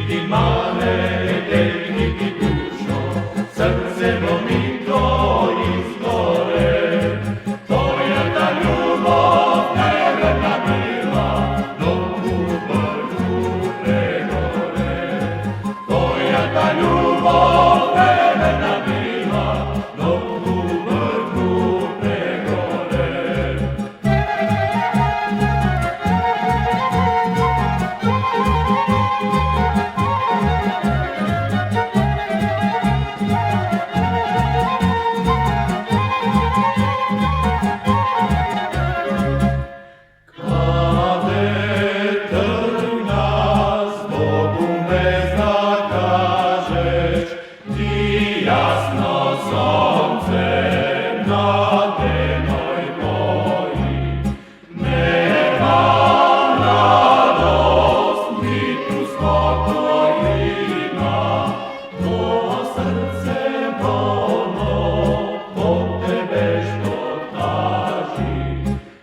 ti mane, delgi ti dušo, srce vomito izgore. Tvoja ta ljubav neverna bila, dok u vrhu pregore. Tvoja ta ljubav neverna bila, dok u vrhu pregore. Jasno sonce na denoj boji, nemam radost, ni tu spokojima, to srce bolno od tebe što traži.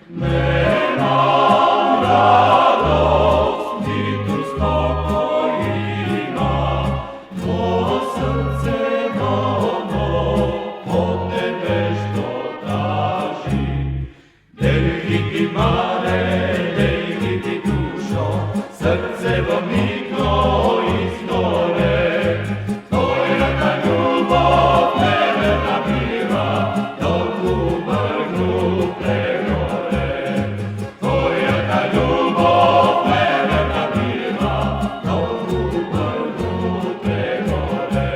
Nemam radost, ni tu spokojima, to srce Delgi mare, delgi ti dušo, srce vomito izgore. Tvoja ta ljubav neverna bila, dok u vrhu pregore. Tvoja ta ljubav neverna bila, dok u vrhu pregore.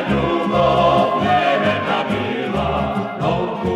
Ljubav neverna bila, dok u